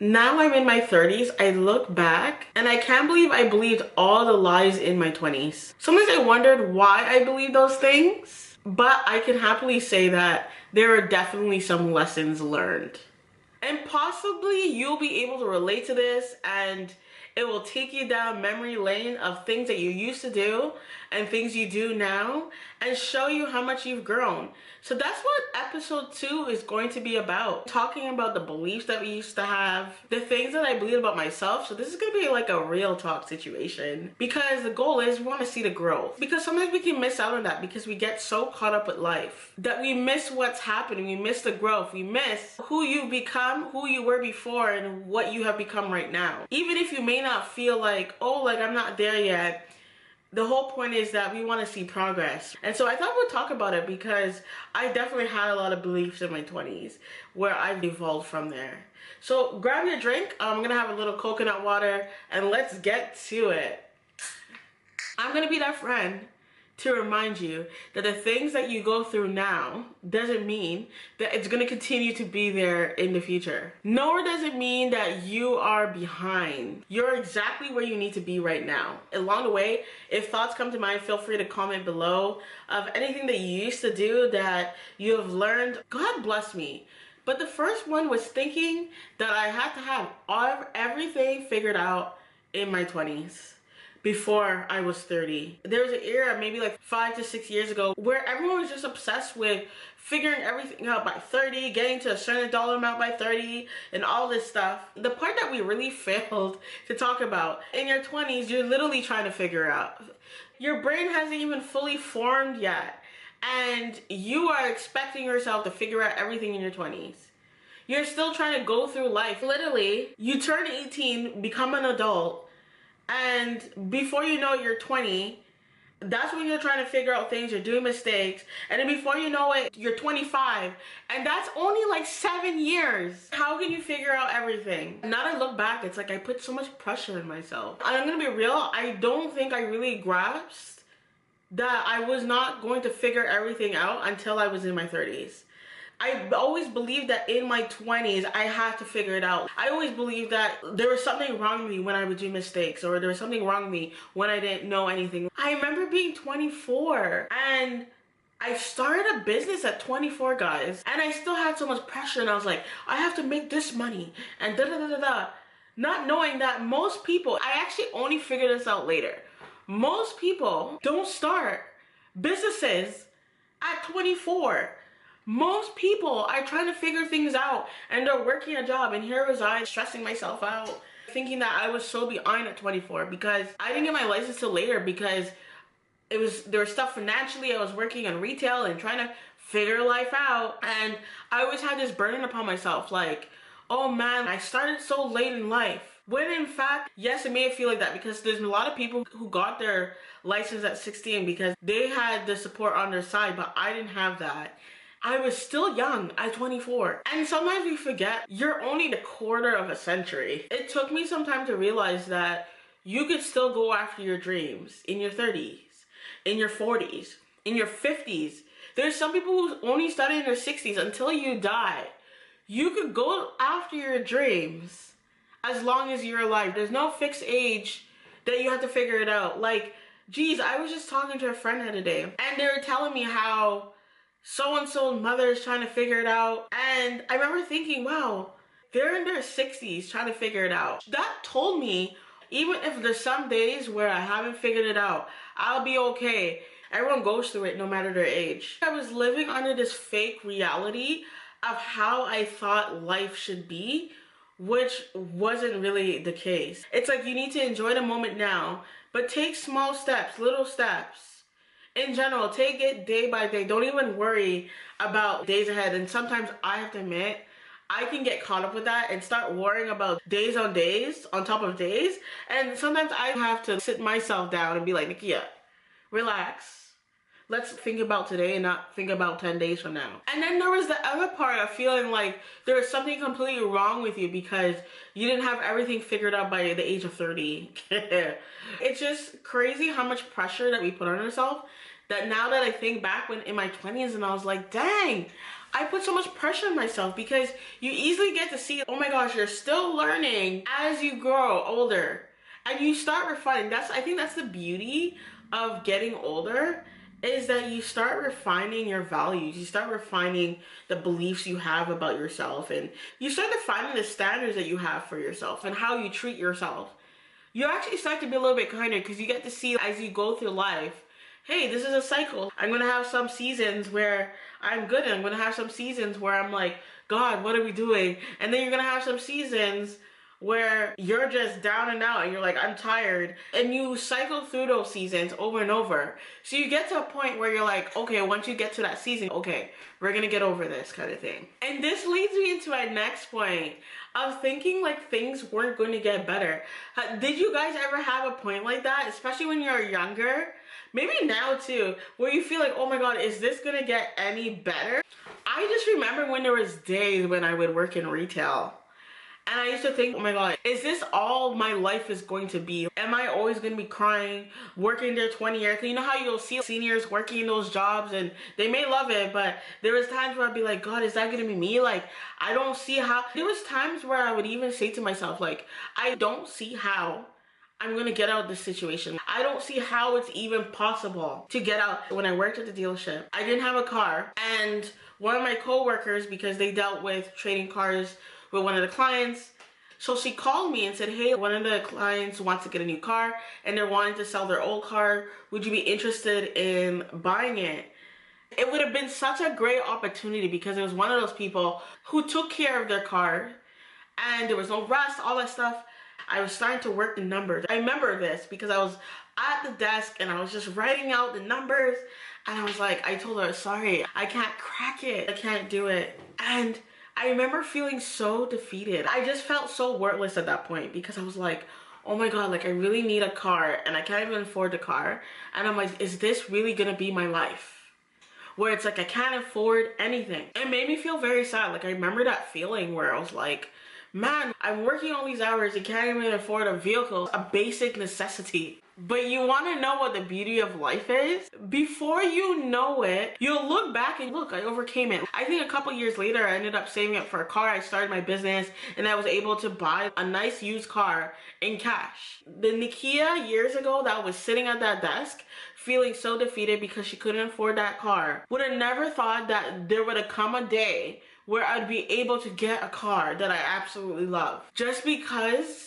Now I'm in my 30s, I look back and I can't believe I believed all the lies in my 20s. Sometimes I wondered why I believed those things, but I can happily say that there are definitely some lessons learned. And possibly you'll be able to relate to this, and it will take you down memory lane of things that you used to do and things you do now and show you how much you've grown. So that's what episode 2 is going to be about. Talking about the beliefs that we used to have, the things that I believe about myself. So this is going to be like a real talk situation because the goal is we want to see the growth. Because sometimes we can miss out on that because we get so caught up with life that we miss what's happening. We miss the growth. We miss who you become, who you were before, and what you have become right now. Even if you may not feel like, oh, like I'm not there yet, the whole point is that we want to see progress. And so I thought we'd talk about it because I definitely had a lot of beliefs in my 20s where I've evolved from there. So grab your drink. I'm going to have a little coconut water and let's get to it. I'm going to be that friend to remind you that the things that you go through now doesn't mean that it's going to continue to be there in the future. Nor does it mean that you are behind. You're exactly where you need to be right now. Along the way, if thoughts come to mind, feel free to comment below of anything that you used to do that you have learned. God bless me. But the first one was thinking that I had to have everything figured out in my 20s. Before I was 30. There was an era, maybe like 5 to 6 years ago, where everyone was just obsessed with figuring everything out by 30, getting to a certain dollar amount by 30, and all this stuff. The part that we really failed to talk about, in your 20s, you're literally trying to figure out. Your brain hasn't even fully formed yet, and you are expecting yourself to figure out everything in your 20s. You're still trying to go through life. Literally, you turn 18, become an adult, and before you know it, you're 20. That's when you're trying to figure out things, you're doing mistakes. And then before you know it, you're 25. And that's only like 7 years. How can you figure out everything? Now that I look back, it's like I put so much pressure on myself. I'm gonna be real, I don't think I really grasped that I was not going to figure everything out until I was in my 30s. I always believed that in my 20s, I had to figure it out. I always believed that there was something wrong with me when I would do mistakes, or there was something wrong with me when I didn't know anything. I remember being 24 and I started a business at 24, guys, and I still had so much pressure, and I was like, I have to make this money and da da da da da. Not knowing that most people, I actually only figured this out later. Most people don't start businesses at 24. Most people are trying to figure things out and they're working a job, and here was I stressing myself out thinking that I was so behind at 24 because I didn't get my license till later because there was stuff financially. I was working in retail and trying to figure life out, and I always had this burden upon myself like, oh man, I started so late in life. When in fact, yes, it may feel like that because there's a lot of people who got their license at 16 because they had the support on their side, but I didn't have that. I was still young at 24. And sometimes we forget you're only a quarter of a century. It took me some time to realize that you could still go after your dreams in your 30s, in your 40s, in your 50s. There's some people who only study in their 60s until you die. You could go after your dreams as long as you're alive. There's no fixed age that you have to figure it out. Like, geez, I was just talking to a friend the other day and they were telling me how so-and-so's mother is trying to figure it out. And I remember thinking, wow, they're in their 60s trying to figure it out. That told me, even if there's some days where I haven't figured it out, I'll be okay. Everyone goes through it no matter their age. I was living under this fake reality of how I thought life should be, which wasn't really the case. It's like you need to enjoy the moment now, but take small steps, little steps. In general, take it day by day. Don't even worry about days ahead. And sometimes I have to admit, I can get caught up with that and start worrying about days on top of days. And sometimes I have to sit myself down and be like, Nikia, relax. Let's think about today and not think about 10 days from now. And then there was the other part of feeling like there was something completely wrong with you because you didn't have everything figured out by the age of 30. It's just crazy how much pressure that we put on ourselves, that now that I think back when in my 20s and I was like, dang, I put so much pressure on myself because you easily get to see, oh my gosh, you're still learning as you grow older. And you start refining. I think that's the beauty of getting older, is that you start refining your values. You start refining the beliefs you have about yourself, and you start defining the standards that you have for yourself and how you treat yourself. You actually start to be a little bit kinder because you get to see as you go through life, hey, this is a cycle. I'm gonna have some seasons where I'm good, and I'm gonna have some seasons where I'm like, God, what are we doing? And then you're gonna have some seasons where you're just down and out and you're like, I'm tired. And you cycle through those seasons over and over. So you get to a point where you're like, okay, once you get to that season, okay, we're gonna get over this kind of thing. And this leads me into my next point of thinking like things weren't going to get better. Did you guys ever have a point like that, especially when you're younger? Maybe now too, where you feel like, oh my God, is this gonna get any better? I just remember when there was days when I would work in retail. And I used to think, oh my God, is this all my life is going to be? Am I always going to be crying, working there 20 years? You know how you'll see seniors working in those jobs and they may love it, but there was times where I'd be like, God, is that going to be me? Like, I don't see how. There was times where I would even say to myself, like, I don't see how I'm gonna get out of this situation. I don't see how it's even possible to get out. When I worked at the dealership, I didn't have a car, and one of my co-workers, because they dealt with trading cars with one of the clients, so she called me and said, hey, one of the clients wants to get a new car and they're wanting to sell their old car. Would you be interested in buying it? It would have been such a great opportunity because it was one of those people who took care of their car and there was no rust, all that stuff. I was starting to work the numbers. I remember this because I was at the desk and I was just writing out the numbers, and I was like, I told her, sorry, I can't crack it. I can't do it. And I remember feeling so defeated. I just felt so worthless at that point because I was like, oh my God, like I really need a car and I can't even afford the car. And I'm like, is this really gonna be my life? Where it's like I can't afford anything. It made me feel very sad. Like I remember that feeling where I was like, man, I'm working all these hours and can't even afford a vehicle, a basic necessity. But you want to know what the beauty of life is? Before you know it, you'll look back and look, I overcame it. I think a couple years later, I ended up saving up for a car. I started my business and I was able to buy a nice used car in cash. The Nikia years ago that was sitting at that desk, feeling so defeated because she couldn't afford that car, would have never thought that there would have come a day where I'd be able to get a car that I absolutely love. Just because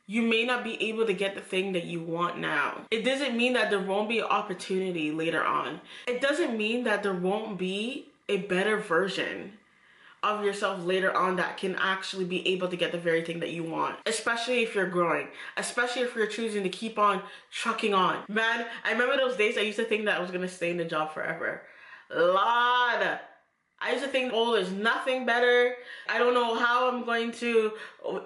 you may not be able to get the thing that you want now, it doesn't mean that there won't be opportunity later on. It doesn't mean that there won't be a better version of yourself later on that can actually be able to get the very thing that you want. Especially if you're growing, especially if you're choosing to keep on trucking on. Man, I remember those days I used to think that I was gonna stay in the job forever. Lord, I used to think, oh, there's nothing better. I don't know how I'm going to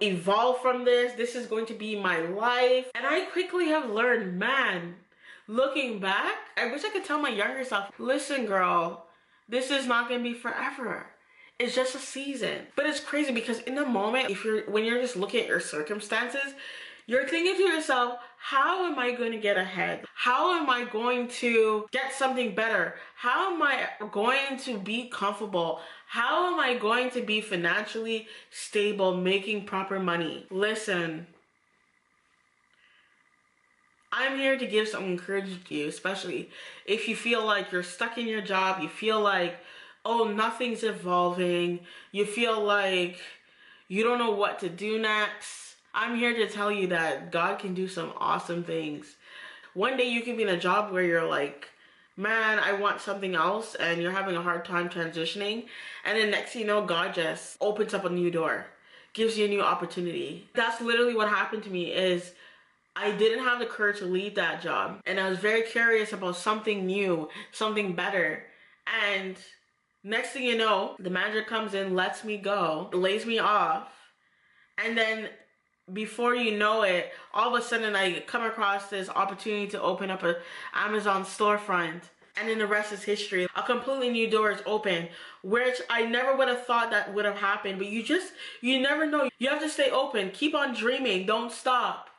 evolve from this. This is going to be my life. And I quickly have learned, man, looking back, I wish I could tell my younger self, listen, girl, this is not going to be forever. It's just a season. But it's crazy because in the moment, when you're just looking at your circumstances, you're thinking to yourself, how am I going to get ahead? How am I going to get something better? How am I going to be comfortable? How am I going to be financially stable, making proper money? Listen, I'm here to give some encouragement to you, especially if you feel like you're stuck in your job, you feel like, oh, nothing's evolving, you feel like you don't know what to do next. I'm here to tell you that God can do some awesome things. One day you can be in a job where you're like, man, I want something else, and you're having a hard time transitioning. And then next thing you know, God just opens up a new door, gives you a new opportunity. That's literally what happened to me. Is I didn't have the courage to leave that job. And I was very curious about something new, something better. And next thing you know, the manager comes in, lets me go, lays me off. And then before you know it, all of a sudden I come across this opportunity to open up an Amazon storefront. And then the rest is history. A completely new door is open, which I never would have thought that would have happened. But you never know. You have to stay open. Keep on dreaming. Don't stop.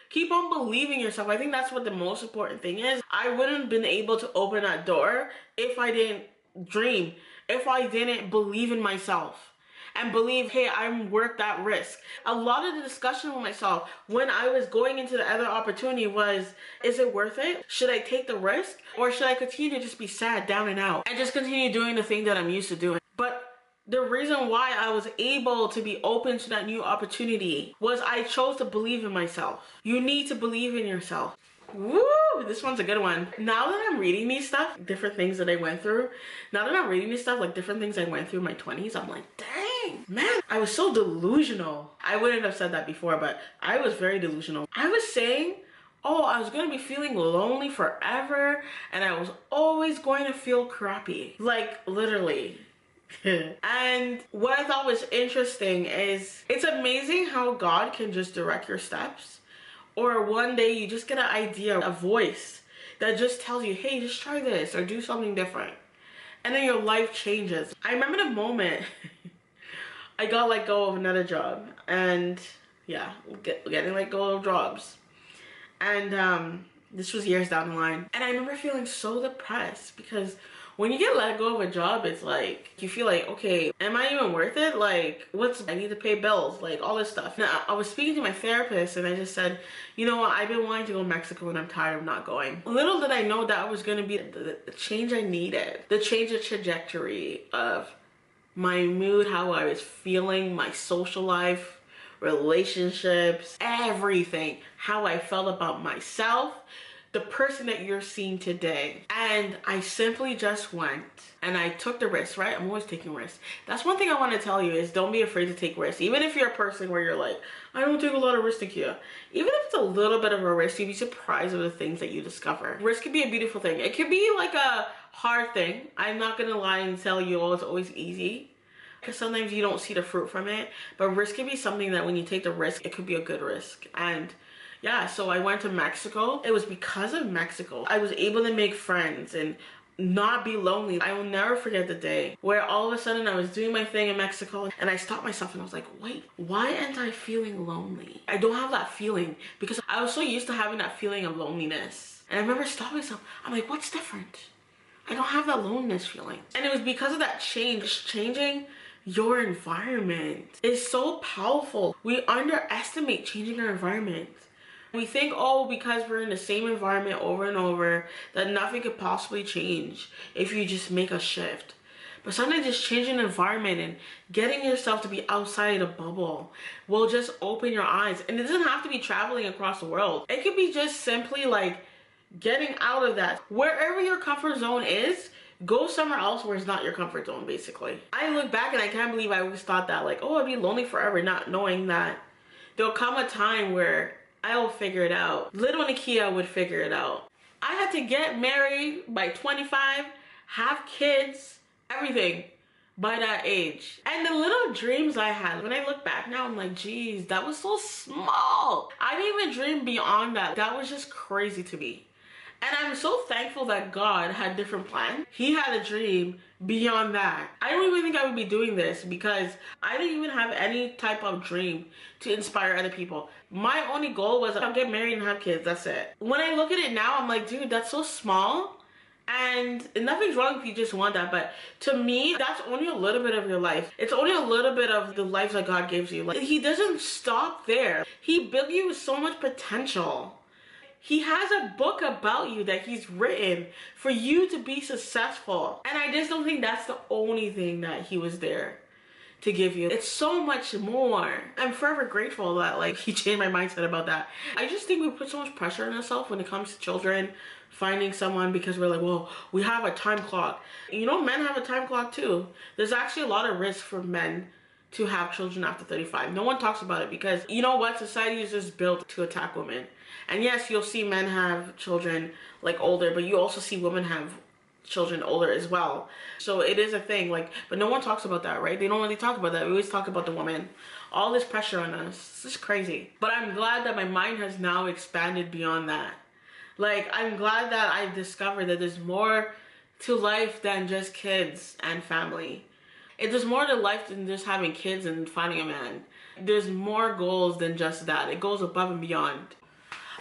Keep on believing yourself. I think that's what the most important thing is. I wouldn't have been able to open that door if I didn't dream, if I didn't believe in myself and believe, hey, I'm worth that risk. A lot of the discussion with myself when I was going into the other opportunity was, is it worth it? Should I take the risk? Or should I continue to just be sad, down and out, and just continue doing the thing that I'm used to doing? But the reason why I was able to be open to that new opportunity was I chose to believe in myself. You need to believe in yourself. Woo! This one's a good one. Now that I'm reading these stuff, different things that I went through, now that I'm reading these stuff, like different things I went through in my 20s, I'm like, dang, man, I was so delusional. I wouldn't have said that before, but I was very delusional. I was saying, oh, I was gonna be feeling lonely forever, and I was always going to feel crappy. Like, literally. And what I thought was interesting is it's amazing how God can just direct your steps, or one day you just get an idea, a voice that just tells you, hey, just try this or do something different, and then your life changes. I remember the moment I got let go of another job, and yeah, getting let go of jobs, and this was years down the line, and I remember feeling so depressed because when you get let go of a job, it's like you feel like, okay, am I even worth it? Like, I need to pay bills, like all this stuff. Now, I was speaking to my therapist and I just said, you know what, I've been wanting to go to Mexico and I'm tired of not going. Little did I know that was going to be the change I needed, the change of trajectory of my mood, how I was feeling, my social life, relationships, everything, how I felt about myself, the person that you're seeing today. And I simply just went and I took the risk, right? I'm always taking risks. That's one thing I want to tell you is don't be afraid to take risks. Even if you're a person where you're like, I don't take a lot of risks here. Even if it's a little bit of a risk, you'd be surprised of the things that you discover. Risk can be a beautiful thing. It could be like a hard thing. I'm not gonna lie and tell you, oh, it's always easy, because sometimes you don't see the fruit from it. But risk can be something that when you take the risk, it could be a good risk. And yeah, so I went to Mexico. It was because of Mexico I was able to make friends and not be lonely. I will never forget the day where all of a sudden I was doing my thing in Mexico and I stopped myself and I was like, wait, why am I feeling lonely? I don't have that feeling, because I was so used to having that feeling of loneliness. And I remember stopping myself. I'm like, what's different? I don't have that loneliness feeling. And it was because of that change. Changing your environment is so powerful. We underestimate changing our environment. We think, oh, because we're in the same environment over and over, that nothing could possibly change if you just make a shift. But sometimes just changing the environment and getting yourself to be outside the bubble will just open your eyes. And it doesn't have to be traveling across the world. It could be just simply like getting out of that. Wherever your comfort zone is, go somewhere else where it's not your comfort zone, basically. I look back and I can't believe I always thought that, like, oh, I'd be lonely forever, not knowing that there'll come a time where I'll figure it out. Little Nakia would figure it out. I had to get married by 25, have kids, everything by that age. And the little dreams I had, when I look back now, I'm like, geez, that was so small. I didn't even dream beyond that. That was just crazy to me. And I'm so thankful that God had different plans. He had a dream beyond that. I don't even think I would be doing this because I didn't even have any type of dream to inspire other people. My only goal was I'll get married and have kids, that's it. When I look at it now, I'm like, dude, that's so small. And nothing's wrong if you just want that, but to me, that's only a little bit of your life. It's only a little bit of the life that God gives you. Like, he doesn't stop there. He built you with so much potential. He has a book about you that he's written for you to be successful. And I just don't think that's the only thing that he was there to give you. It's so much more. I'm forever grateful that like he changed my mindset about that. I just think we put so much pressure on ourselves when it comes to children, finding someone, because we're like, well, we have a time clock. You know, men have a time clock too. There's actually a lot of risk for men to have children after 35. No one talks about it because, you know what, society is just built to attack women. And yes, you'll see men have children like older, but you also see women have children older as well. So it is a thing, like, but no one talks about that, right? They don't really talk about that. We always talk about the woman. All this pressure on us. It's just crazy. But I'm glad that my mind has now expanded beyond that. Like, I'm glad that I've discovered that there's more to life than just kids and family. There's more to life than just having kids and finding a man. There's more goals than just that. It goes above and beyond.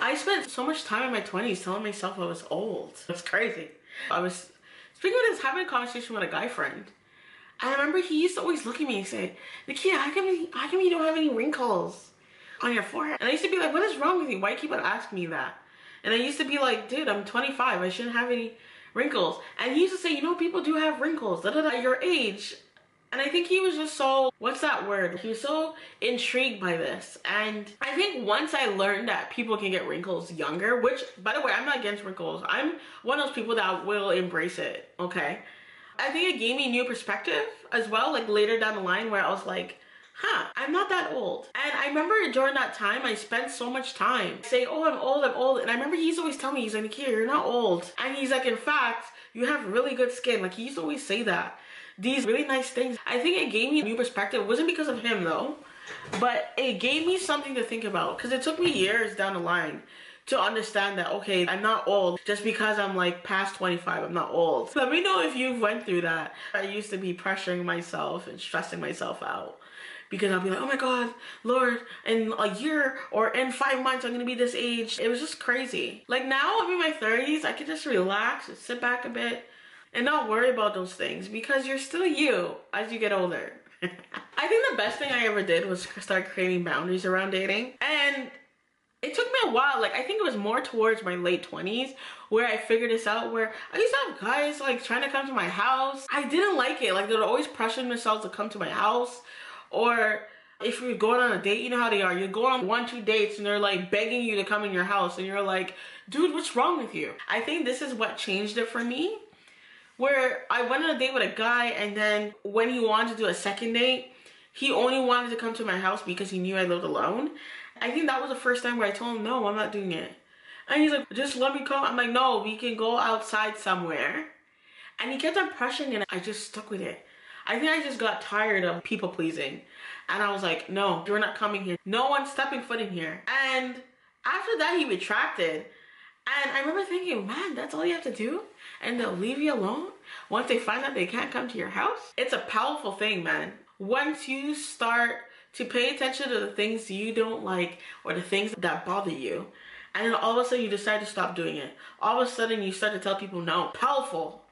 I spent so much time in my 20s telling myself I was old. That's crazy. I was, speaking of this, having a conversation with a guy friend. I remember he used to always look at me and say, Nikita, how come you don't have any wrinkles on your forehead? And I used to be like, what is wrong with you? Why you keep on asking me that? And I used to be like, dude, I'm 25. I shouldn't have any wrinkles. And he used to say, you know, people do have wrinkles, da da da, at your age. And I think he was just so, what's that word? He was so intrigued by this. And I think once I learned that people can get wrinkles younger, which, by the way, I'm not against wrinkles. I'm one of those people that will embrace it, okay? I think it gave me a new perspective as well, like later down the line, where I was like, huh, I'm not that old. And I remember during that time, I spent so much time saying, oh, I'm old, I'm old. And I remember he's always telling me, he's like, Nikita, you're not old. And he's like, in fact, you have really good skin. Like, he used to always say that. These really nice things. I think it gave me a new perspective. It wasn't because of him though, but it gave me something to think about, because it took me years down the line to understand that, okay, I'm not old just because I'm like past 25. I'm not old. Let me know if you've went through that. I used to be pressuring myself and stressing myself out, because I'll be like, oh my God, Lord, in a year or in 5 months, I'm gonna be this age. It was just crazy. Like now I'm in my 30s, I can just relax and sit back a bit and not worry about those things, because you're still you as you get older. I think the best thing I ever did was start creating boundaries around dating. And it took me a while. Like, I think it was more towards my late 20s where I figured this out, where I used to have guys like trying to come to my house. I didn't like it. Like, they were always pressuring themselves to come to my house. Or if you're going on a date, you know how they are. You go on 1-2 dates and they're like begging you to come in your house, and you're like, dude, what's wrong with you? I think this is what changed it for me, where I went on a date with a guy, and then when he wanted to do a second date, he only wanted to come to my house because he knew I lived alone. I think that was the first time where I told him, no, I'm not doing it. And he's like, just let me come. I'm like, no, we can go outside somewhere. And he kept on pressuring, and I just stuck with it. I think I just got tired of people pleasing. And I was like, no, you're not coming here. No one's stepping foot in here. And after that, he retracted. And I remember thinking, man, that's all you have to do? And they'll leave you alone once they find out they can't come to your house? It's a powerful thing, man. Once you start to pay attention to the things you don't like, or the things that bother you, and then all of a sudden you decide to stop doing it. All of a sudden you start to tell people no. Powerful.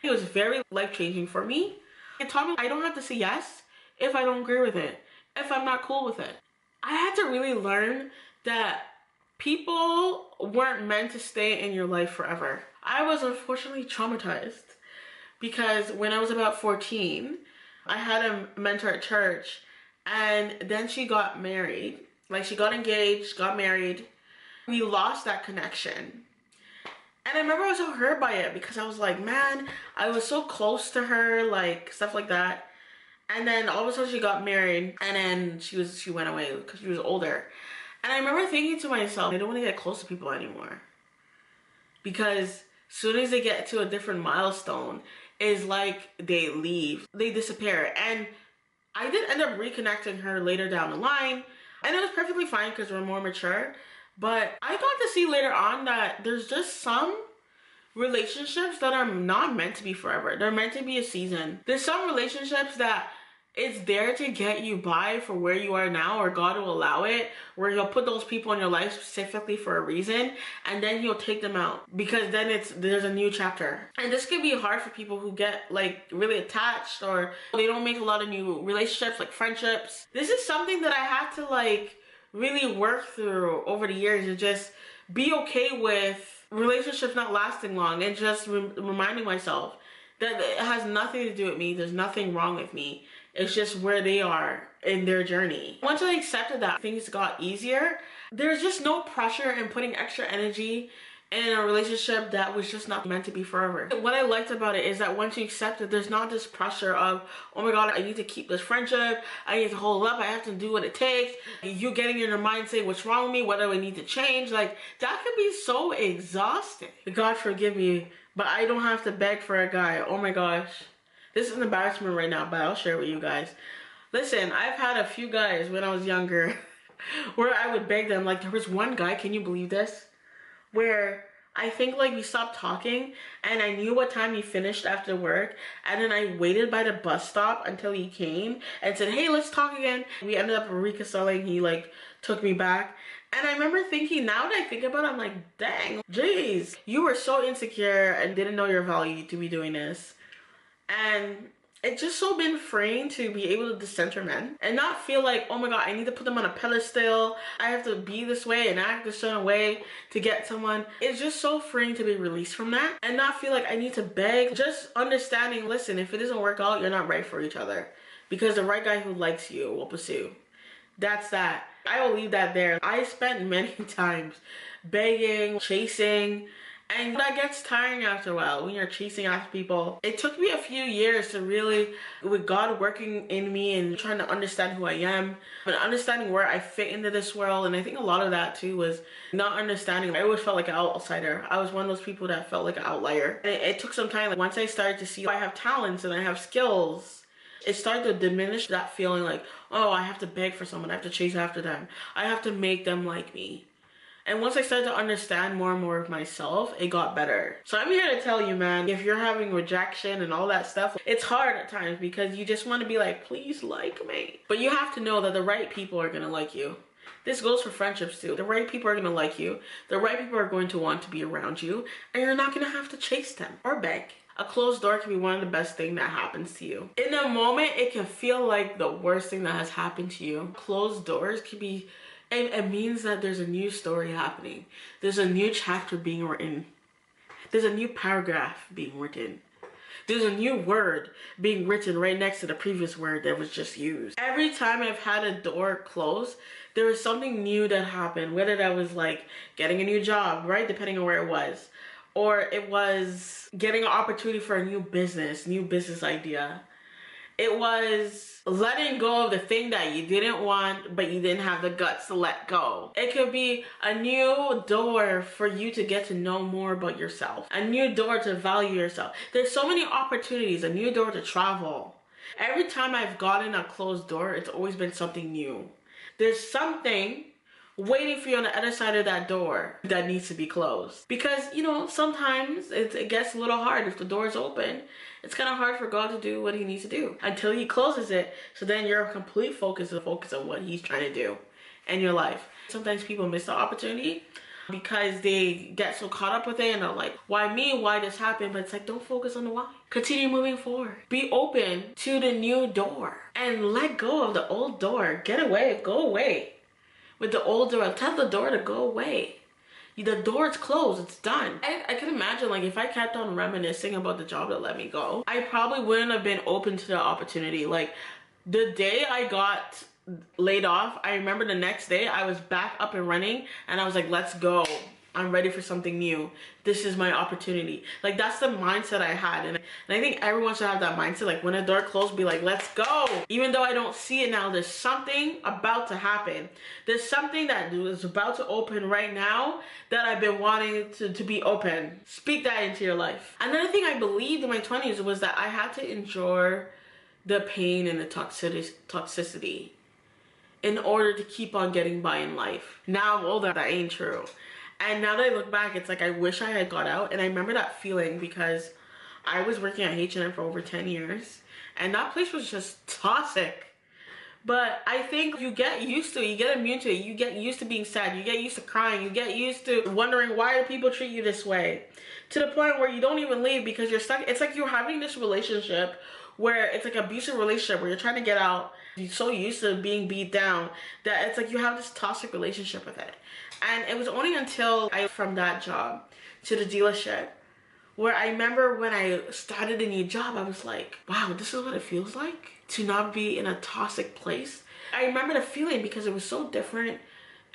It was very life-changing for me. It taught me I don't have to say yes if I don't agree with it, if I'm not cool with it. I had to really learn that people weren't meant to stay in your life forever. I was unfortunately traumatized because when I was about 14, I had a mentor at church, and then she got married. Like, she got engaged, got married. We lost that connection. And I remember I was so hurt by it, because I was like, man, I was so close to her, like stuff like that. And then all of a sudden she got married, and then she went away because she was older. And I remember thinking to myself, I don't want to get close to people anymore, because as soon as they get to a different milestone, it's like they leave, they disappear. And I did end up reconnecting her later down the line, and it was perfectly fine because we're more mature. But I got to see later on that there's just some relationships that are not meant to be forever. They're meant to be a season. There's some relationships that it's there to get you by for where you are now, or God will allow it, where he'll put those people in your life specifically for a reason, and then he'll take them out, because then there's a new chapter. And this can be hard for people who get like really attached, or they don't make a lot of new relationships, like friendships. This is something that I had to like really work through over the years, and just be okay with relationships not lasting long, and just reminding myself that it has nothing to do with me. There's nothing wrong with me. It's just where they are in their journey. Once I accepted that, things got easier. There's just no pressure in putting extra energy in a relationship that was just not meant to be forever. What I liked about it is that once you accept it, there's not this pressure of, oh my God, I need to keep this friendship, I need to hold it up, I have to do what it takes. You getting in your mind saying, what's wrong with me? What do I need to change? Like, that can be so exhausting. God forgive me, but I don't have to beg for a guy. Oh my gosh. This is an embarrassment right now, but I'll share it with you guys. Listen, I've had a few guys when I was younger where I would beg them. Like, there was one guy, can you believe this? Where I think like we stopped talking, and I knew what time he finished after work, and then I waited by the bus stop until he came and said, hey, let's talk again. We ended up reconciling. He like took me back. And I remember thinking, now that I think about it, I'm like, dang, jeez, you were so insecure and didn't know your value to be doing this. And It's just so been freeing to be able to decenter men and not feel like, oh my god, I need to put them on a pedestal. I have to be this way and act a certain way to get someone. It's just so freeing to be released from that and not feel like I need to beg. Just understanding, listen, if it doesn't work out, you're not right for each other, because the right guy who likes you will pursue. That's that. I will leave that there. I spent many times begging, chasing, and that gets tiring after a while when you're chasing after people. It took me a few years to really, with God working in me and trying to understand who I am and understanding where I fit into this world. And I think a lot of that too was not understanding. I always felt like an outsider. I was one of those people that felt like an outlier. And it took some time. Like once I started to see I have talents and I have skills, it started to diminish that feeling like, oh, I have to beg for someone. I have to chase after them. I have to make them like me. And once I started to understand more and more of myself, it got better. So I'm here to tell you, man, if you're having rejection and all that stuff, it's hard at times because you just want to be like, please like me. But you have to know that the right people are going to like you. This goes for friendships too. The right people are going to like you. The right people are going to want to be around you. And you're not going to have to chase them or beg. A closed door can be one of the best things that happens to you. In the moment, it can feel like the worst thing that has happened to you. Closed doors can be... it means that there's a new story happening. There's a new chapter being written. There's a new paragraph being written. There's a new word being written right next to the previous word that was just used. Every time I've had a door close, there was something new that happened. Whether that was like getting a new job, right? Depending on where it was. Or it was getting an opportunity for a new business idea. It was letting go of the thing that you didn't want, but you didn't have the guts to let go. It could be a new door for you to get to know more about yourself. A new door to value yourself. There's so many opportunities. A new door to travel. Every time I've gotten a closed door, it's always been something new. There's something waiting for you on the other side of that door that needs to be closed. Because, you know, sometimes it gets a little hard. If the door is open, it's kind of hard for God to do what he needs to do until he closes it. So then your complete focus is on what he's trying to do in your life. Sometimes people miss the opportunity because they get so caught up with it and they're like, why me? Why this happened? But it's like, don't focus on the why. Continue moving forward. Be open to the new door and let go of the old door. Get away. Go away. With the old door, tell the door to go away. The door's closed, it's done. I can imagine, like, if I kept on reminiscing about the job that let me go, I probably wouldn't have been open to the opportunity. Like, the day I got laid off, I remember the next day I was back up and running and I was like, let's go. I'm ready for something new. This is my opportunity. Like, that's the mindset I had. And I think everyone should have that mindset. Like, when a door closed, be like, let's go. Even though I don't see it now, there's something about to happen. There's something that is about to open right now that I've been wanting to be open. Speak that into your life. Another thing I believed in my 20s was that I had to endure the pain and the toxicity in order to keep on getting by in life. Now I'm older, that ain't true. And now that I look back, it's like I wish I had got out. And I remember that feeling because I was working at H&M for over 10 years. And that place was just toxic. But I think you get used to it. You get immune to it. You get used to being sad. You get used to crying. You get used to wondering, why do people treat you this way? To the point where you don't even leave because you're stuck. It's like you're having this relationship where it's like an abusive relationship where you're trying to get out. You're so used to being beat down that it's like you have this toxic relationship with it. And it was only until from that job to the dealership where I remember when I started a new job, I was like, wow, this is what it feels like to not be in a toxic place. I remember the feeling because it was so different.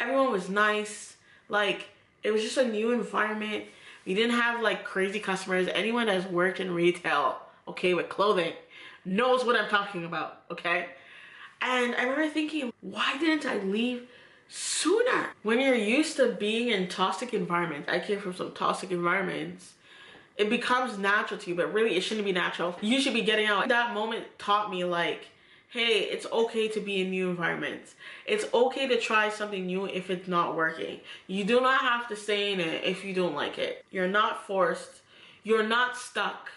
Everyone was nice. Like, it was just a new environment. We didn't have like crazy customers. Anyone that's worked in retail, okay, with clothing, knows what I'm talking about, okay? And I remember thinking, why didn't I leave sooner? When you're used to being in toxic environments, I came from some toxic environments, it becomes natural to you, but really it shouldn't be natural. You should be getting out. That moment taught me like, hey, it's okay to be in new environments. It's okay to try something new if it's not working. You do not have to stay in it if you don't like it. You're not forced. You're not stuck.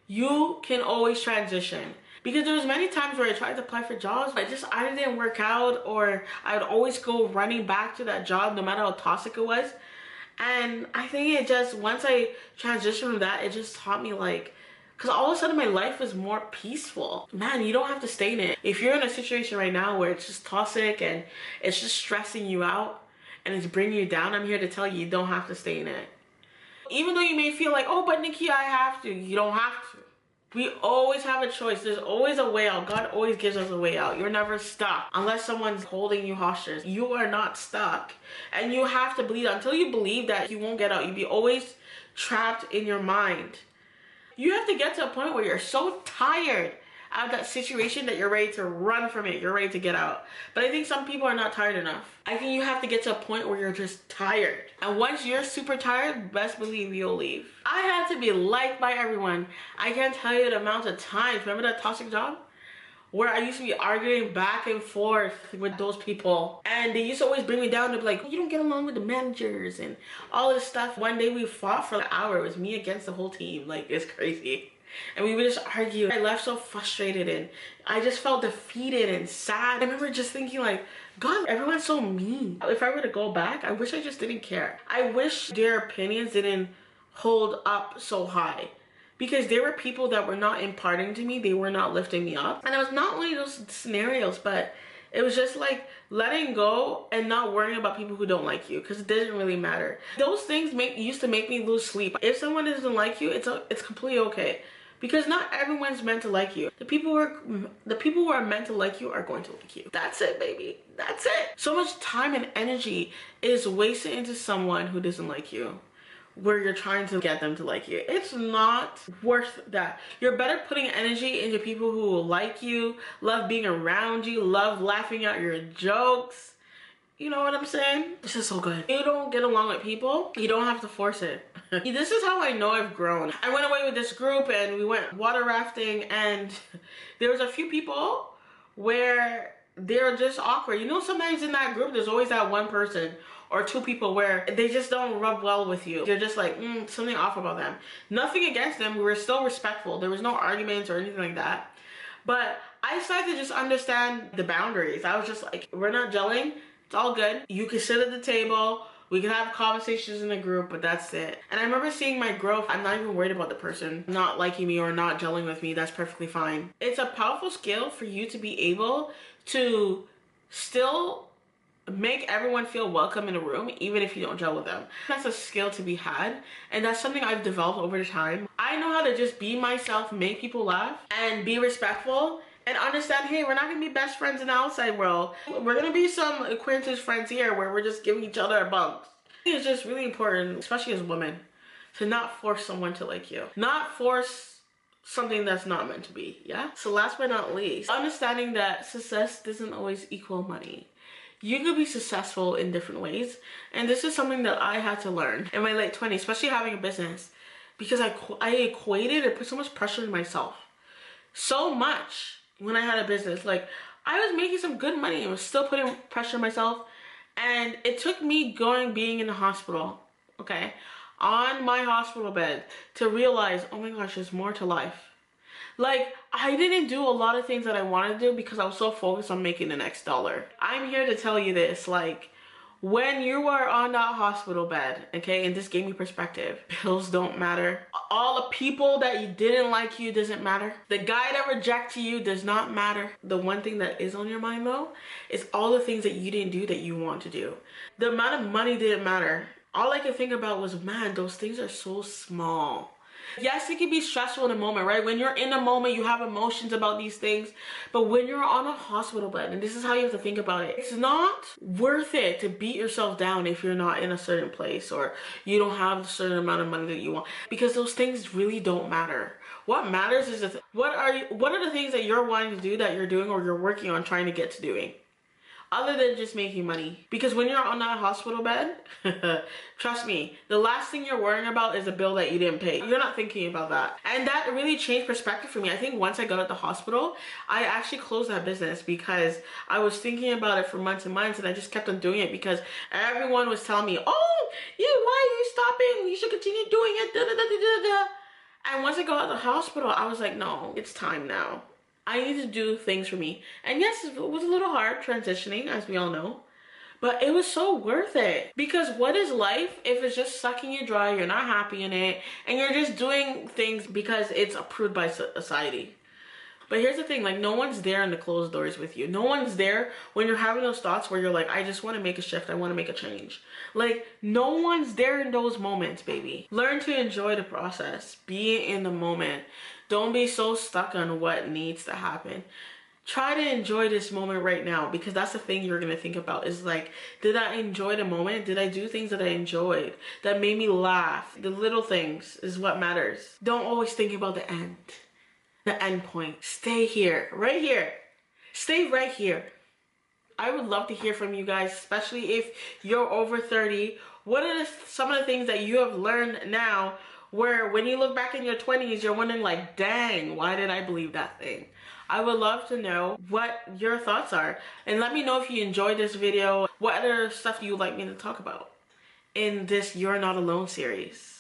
You can always transition. Because there was many times where I tried to apply for jobs, but it just either didn't work out or I would always go running back to that job no matter how toxic it was. And I think it just, once I transitioned from that, it just taught me like, Because all of a sudden my life is more peaceful. Man, you don't have to stay in it. If you're in a situation right now where it's just toxic and it's just stressing you out and it's bringing you down, I'm here to tell you, you don't have to stay in it. Even though you may feel like, oh, but Nikki, I have to. You don't have to. We always have a choice. There's always a way out. God always gives us a way out. You're never stuck unless someone's holding you hostage. You are not stuck. And you have to believe until you believe that you won't get out. You'll be always trapped in your mind. You have to get to a point where you're so tired out of that situation that you're ready to run from it. You're ready to get out. But I think some people are not tired enough. I think you have to get to a point where you're just tired. And once you're super tired, best believe you'll leave. I had to be liked by everyone. I can't tell you the amount of times. Remember that toxic job? Where I used to be arguing back and forth with those people. And they used to always bring me down to be like, you don't get along with the managers and all this stuff. One day we fought for an hour. It was me against the whole team. Like, it's crazy. And we would just argue. I left so frustrated and I just felt defeated and sad. I remember just thinking like, God, everyone's so mean. If I were to go back, I wish I just didn't care. I wish their opinions didn't hold up so high. Because there were people that were not imparting to me. They were not lifting me up. And it was not only those scenarios, but it was just like letting go and not worrying about people who don't like you, because it doesn't really matter. Those things used to make me lose sleep. If someone doesn't like you, it's completely okay. Because not everyone's meant to like you. The people who are meant to like you are going to like you. That's it, baby. That's it. So much time and energy is wasted into someone who doesn't like you, where you're trying to get them to like you. It's not worth that. You're better putting energy into people who will like you, love being around you, love laughing at your jokes. You know what I'm saying? This is so good. You don't get along with people, you don't have to force it. This is how I know I've grown. I went away with this group and we went water rafting, and there was a few people where they're just awkward. You know, sometimes in that group, there's always that one person or two people where they just don't rub well with you. You're just like, something off about them. Nothing against them. We were still respectful. There was no arguments or anything like that. But I started to just understand the boundaries. I was just like, we're not gelling. It's all good. You can sit at the table. We can have conversations in the group, but that's it. And I remember seeing my growth. I'm not even worried about the person not liking me or not gelling with me. That's perfectly fine. It's a powerful skill for you to be able to still make everyone feel welcome in a room, even if you don't gel with them. That's a skill to be had, and that's something I've developed over time. I know how to just be myself, make people laugh, and be respectful, and understand, hey, we're not gonna be best friends in the outside world. We're gonna be some acquaintance friends here where we're just giving each other our bumps. It's just really important, especially as women, to not force someone to like you. Not force something that's not meant to be, yeah? So last but not least, understanding that success doesn't always equal money. You could be successful in different ways, and this is something that I had to learn in my late 20s, especially having a business, because I equated and put so much pressure on myself. So much when I had a business. Like, I was making some good money and was still putting pressure on myself, and it took me being in the hospital, okay, on my hospital bed, to realize, oh my gosh, there's more to life. Like, I didn't do a lot of things that I wanted to do because I was so focused on making the next dollar. I'm here to tell you this, like, when you are on that hospital bed, okay, and this gave me perspective, pills don't matter. All the people that you didn't like you doesn't matter. The guy that rejected you does not matter. The one thing that is on your mind though, is all the things that you didn't do that you want to do. The amount of money didn't matter. All I could think about was, man, those things are so small. Yes, it can be stressful in the moment, right? When you're in the moment, you have emotions about these things. But when you're on a hospital bed, and this is how you have to think about it, it's not worth it to beat yourself down if you're not in a certain place or you don't have a certain amount of money that you want, because those things really don't matter. What matters is what are the things that you're wanting to do, that you're doing, or you're working on trying to get to doing, other than just making money. Because when you're on that hospital bed, trust me, the last thing you're worrying about is a bill that you didn't pay. You're not thinking about that. And that really changed perspective for me. I think once I got out the hospital, I actually closed that business because I was thinking about it for months and months, and I just kept on doing it because everyone was telling me, oh, yeah, why are you stopping? You should continue doing it. Da, da, da, da, da. And once I got out of the hospital, I was like, no, it's time now. I need to do things for me. And yes, it was a little hard transitioning, as we all know. But it was so worth it. Because what is life if it's just sucking you dry, you're not happy in it, and you're just doing things because it's approved by society? But here's the thing, like, no one's there in the closed doors with you. No one's there when you're having those thoughts where you're like, I just want to make a shift. I want to make a change. Like, no one's there in those moments, baby. Learn to enjoy the process. Be in the moment. Don't be so stuck on what needs to happen. Try to enjoy this moment right now, because that's the thing you're going to think about is like, did I enjoy the moment? Did I do things that I enjoyed that made me laugh? The little things is what matters. Don't always think about the end. The end point. Stay here, right here. Stay right here. I would love to hear from you guys, especially if you're over 30. What are some of the things that you have learned now where when you look back in your 20s, you're wondering like, dang, why did I believe that thing? I would love to know what your thoughts are. And let me know if you enjoyed this video. What other stuff you would like me to talk about in this You're Not Alone series.